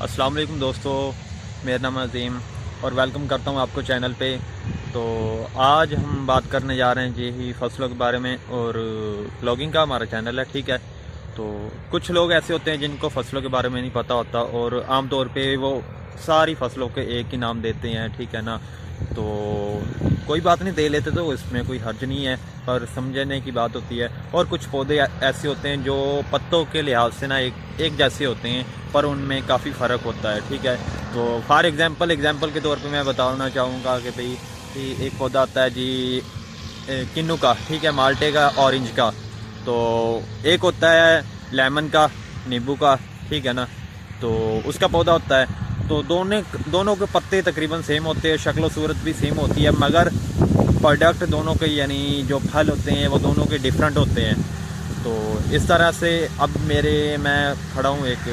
अस्सलाम वालेकुम दोस्तों, मेरा नाम है अज़ीम और वेलकम करता हूँ आपको चैनल पे। तो आज हम बात करने जा रहे हैं जी ही फसलों के बारे में और ब्लॉगिंग का हमारा चैनल है, ठीक है। तो कुछ लोग ऐसे होते हैं जिनको फसलों के बारे में नहीं पता होता और आम तौर पे वो सारी फसलों के एक ही नाम देते हैं, ठीक है ना। तो कोई बात नहीं, दे लेते तो इसमें कोई हर्ज नहीं है, पर समझने की बात होती है। और कुछ पौधे ऐसे होते हैं जो पत्तों के लिहाज से ना एक जैसे होते हैं, पर उनमें काफ़ी फ़र्क होता है, ठीक है। तो फॉर एग्ज़ाम्पल के तौर पे मैं बताना चाहूँगा कि भाई कि एक पौधा आता है जी किन्नू का, ठीक है, माल्टे का, ऑरेंज का। तो एक होता है लेमन का, नींबू का, ठीक है ना। तो उसका पौधा होता है। तो दोनों के पत्ते तकरीबन सेम होते हैं, शक्ल सूरत भी सेम होती है, मगर प्रोडक्ट दोनों के यानी जो फल होते हैं वो दोनों के डिफरेंट होते हैं। तो इस तरह से अब मैं खड़ा हूँ एक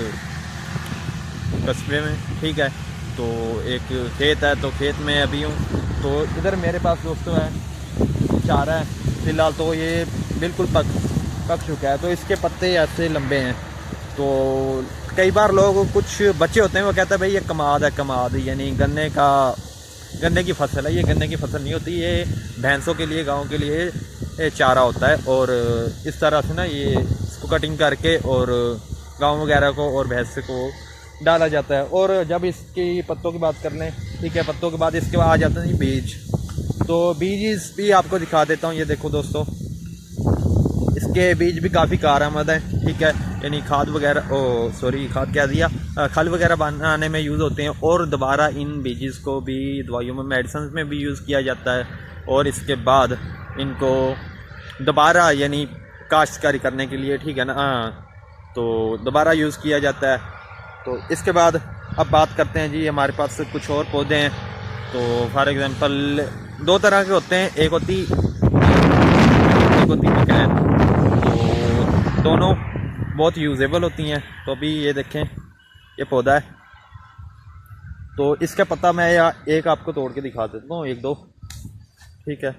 कस्बे में, ठीक है। तो एक खेत है, तो खेत में अभी हूँ। तो इधर मेरे पास दोस्तों है चारा है फ़िलहाल, तो ये बिल्कुल पक चुका है। तो इसके पत्ते ऐसे लंबे हैं। तो कई बार लोग, कुछ बच्चे होते हैं, वो कहते हैं भाई ये कमाद है, कमाद यानी गन्ने की फसल है। ये गन्ने की फसल नहीं होती, ये भैंसों के लिए, गाँव के लिए चारा होता है। और इस तरह से ना ये इसको कटिंग करके और गाँव वगैरह को और भैंस को डाला जाता है। और जब इसकी पत्तों की बात कर लें, ठीक है, पत्तों के बाद इसके बाद आ जाते हैं बीज। तो बीज भी आपको दिखा देता हूँ, ये देखो दोस्तों, इसके बीज भी काफ़ी कारआमद है, ठीक है। यानी खाद वगैरह, खाद क्या दिया, खल वगैरह बनाने में यूज़ होते हैं। और दोबारा इन बीजेस को भी दवाइयों में, मेडिसिन में भी यूज़ किया जाता है। और इसके बाद इनको दोबारा यानी काश्तकारी करने के लिए, ठीक है ना, तो दोबारा यूज़ किया जाता है। तो इसके बाद अब बात करते हैं जी, हमारे पास कुछ और पौधे हैं। तो फॉर एग्ज़ाम्पल दो तरह के होते हैं, एक होती मकैन। तो दोनों बहुत यूजेबल होती हैं। तो अभी ये देखें, ये पौधा है, तो इसका पत्ता मैं एक आपको तोड़ के दिखा देता हूँ, एक दो, ठीक है।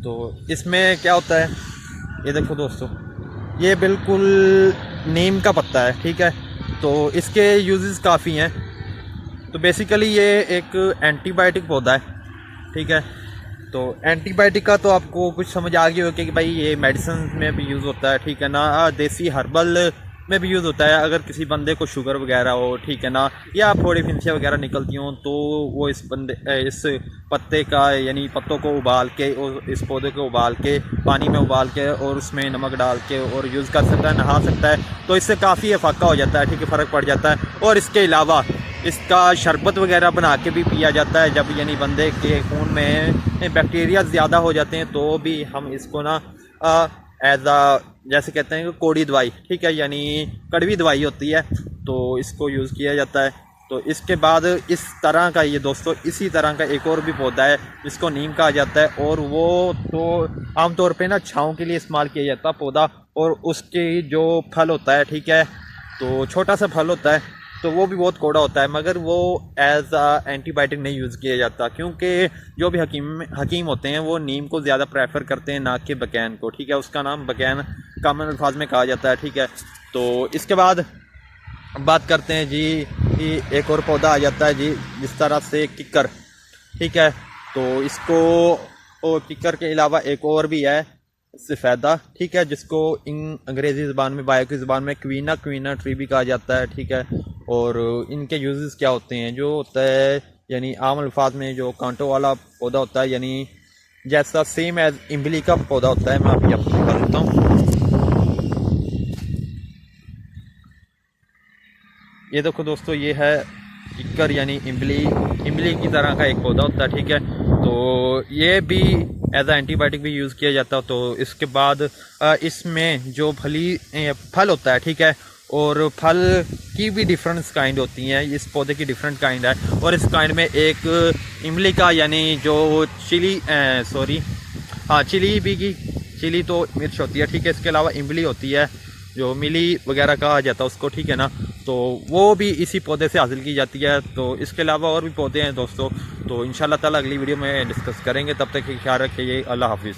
तो इसमें क्या होता है, ये देखो दोस्तों, ये बिल्कुल नीम का पत्ता है, ठीक है। तो इसके यूजेस काफ़ी हैं। तो बेसिकली ये एक एंटीबायोटिक पौधा है, ठीक है। तो एंटीबायोटिक का तो आपको कुछ समझ आ गई होगी कि भाई ये मेडिसिन में भी यूज़ होता है, ठीक है ना। देसी हर्बल में भी यूज़ होता है। अगर किसी बंदे को शुगर वगैरह हो, ठीक है ना, या फोड़ी फिंसियाँ वगैरह निकलती हों, तो वो इस पत्ते का यानी पत्तों को उबाल के और इस पौधे को उबाल के पानी में उबाल के और उसमें नमक डाल के और यूज़ कर सकता है, नहा सकता है। तो इससे काफ़ी इफाका हो जाता है, ठीक है, फ़र्क पड़ जाता है। और इसके अलावा इसका शरबत वगैरह बना के भी पिया जाता है। जब यानी बंदे के खून में बैक्टीरिया ज़्यादा हो जाते हैं, तो भी हम इसको ना एज जैसे कहते हैं कि कोड़ी दवाई, ठीक है, यानी कड़वी दवाई होती है, तो इसको यूज़ किया जाता है। तो इसके बाद इस तरह का, ये दोस्तों, इसी तरह का एक और भी पौधा है जिसको नीम कहा जाता है। और वो तो आमतौर पे ना छाँव के लिए इस्तेमाल किया जाता है पौधा। और उसके जो फल होता है, ठीक है, तो छोटा सा फल होता है, तो वो भी बहुत कौड़ा होता है, मगर वो एज एंटीबायोटिक नहीं यूज़ किया जाता, क्योंकि जो भी हकीम होते हैं वो नीम को ज़्यादा प्रेफर करते हैं, ना कि बकैन को, ठीक है। उसका नाम बकैन कॉमन अल्फाज में कहा जाता है, ठीक है। तो इसके बाद बात करते हैं जी कि एक और पौधा आ जाता है जी, जिस तरह से किक्कर, ठीक है। तो इसको, और किक्कर के अलावा एक और भी है सफ़ेदा, ठीक है, जिसको अंग्रेज़ी ज़बान में, बायो की ज़बान में क्वीना ट्री भी कहा जाता है, ठीक है। और इनके यूजेस क्या होते हैं, जो होता है यानी आम अल्फाज में जो कांटों वाला पौधा होता है, यानी जैसा सेम एज इमली का पौधा होता है। मैं अभी आपको दिखा देता हूँ, ये देखो दोस्तों, ये है किक्कर यानी इमली की तरह का एक पौधा होता है, ठीक है। तो ये भी एज आ एंटीबायोटिक भी यूज़ किया जाता है। तो इसके बाद इसमें जो फल होता है, ठीक है, और फल की भी डिफरेंट काइंड होती हैं। इस पौधे की डिफरेंट काइंड है। और इस काइंड में एक इमली का यानी जो चिली तो मिर्च होती है, ठीक है। इसके अलावा इमली होती है, जो मिली वगैरह कहा जाता है उसको, ठीक है ना। तो वो भी इसी पौधे से हासिल की जाती है। तो इसके अलावा और भी पौधे हैं दोस्तों, तो इंशाल्लाह ताला अगली वीडियो में डिस्कस करेंगे। तब तक ख्याल रखिए। अल्लाह हाफिज़।